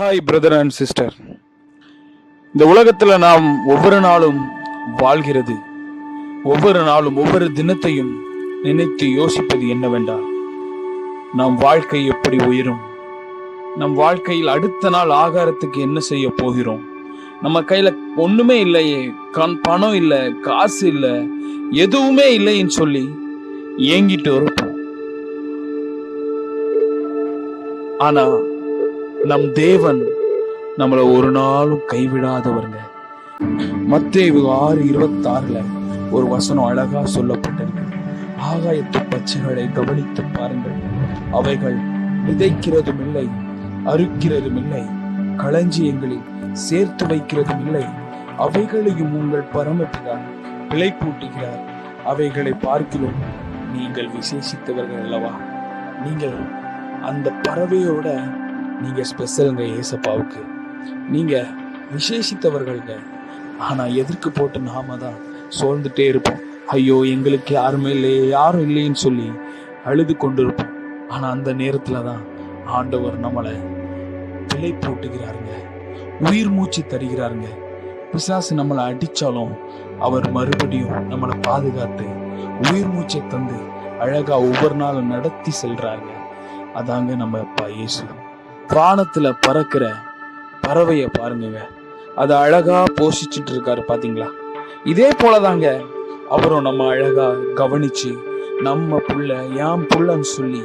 Hi brother and sister. இந்த உலகத்துல நாம் ஒவ்வொரு நாளும் வாழ்கிறது, ஒவ்வொரு நாளும் ஒவ்வொரு தினத்தையும் நினைத்து யோசிப்பது என்னவென்றால், நம் வாழ்க்கை எப்படி உயரும், நம் வாழ்க்கையில் அடுத்த நாள் ஆகாரத்துக்கு என்ன செய்ய போகிறோம், நம்ம கையில ஒண்ணுமே இல்லையே, பணம் இல்லை, காசு இல்லை, எதுவுமே இல்லைன்னு சொல்லி ஏங்கிட்டு இருப்போம். ஆனா நம் தேவன் நம்மளை ஒரு நாளும் கைவிடாதவருங்க. மத்தேயு 6:26 ஒரு வசனம் அழகா சொல்லப்பட்டிருக்கு. ஆகாயத்து பச்சைகளை கவனித்து பாருங்கள், அவைகள் விதைக்கிறதும் இல்லை, அறுக்கிறதும் இல்லை, களஞ்சியங்களில் சேர்த்து வைக்கிறதும் இல்லை, அவைகளையும் உங்கள் பரமபிதா பிழைப்பூட்டுகிறார். அவைகளை பார்க்கிறோம், நீங்கள் விசேஷித்தவர்கள் அல்லவா? நீங்கள் அந்த பறவையோட நீங்க ஸ்பெஷலுங்க. ஏசப்பாவுக்கு நீங்க விசேஷித்தவர்கள்ங்க. ஆனா எதிர்க்கு போட்டு நாம தான் சோர்ந்துட்டே இருப்போம். ஐயோ, எங்களுக்கு யாருமே இல்லையே, யாரும் இல்லைன்னு சொல்லி அழுது கொண்டு இருப்போம். ஆனா அந்த நேரத்துல தான் ஆண்டவர் நம்மளை பிழை போட்டுகிறாருங்க, உயிர் மூச்சு தருகிறாருங்க. பிசாசு நம்மளை அடிச்சாலும் அவர் மறுபடியும் நம்மளை பாதுகாத்து உயிர் மூச்சை தந்து அழகா ஒவ்வொரு நாளும் நடத்தி செல்றாருங்க. அதாங்க நம்ம அப்பா இயேசு. வானத்துல பறக்கிற பறவைய பாருங்க, அதை அழகா போஷிச்சுட்டு இருக்காரு பாத்தீங்களா? இதே போலதாங்க அவரும் நம்ம அழகா கவனிச்சு நம்ம புள்ள யாம் புள்ளன்னு சொல்லி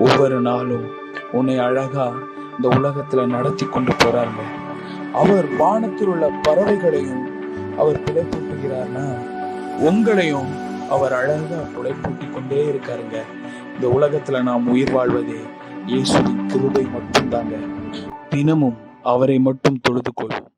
ஒவ்வொரு நாளும் உன்னை அழகா இந்த உலகத்துல நடத்தி கொண்டு போறாருங்க. அவர் வானத்தில் உள்ள பறவைகளையும் அவர் பிழைப்பூட்டுகிறார்னா, உங்களையும் அவர் அழகா பிழைப்பூட்டி கொண்டே இருக்காருங்க. இந்த உலகத்துல நாம் உயிர் வாழ்வதே இயேசுவின் கிருபை மட்டும்தாங்க. தினமும் அவரை மட்டும் தொழுது கொள்வோம்.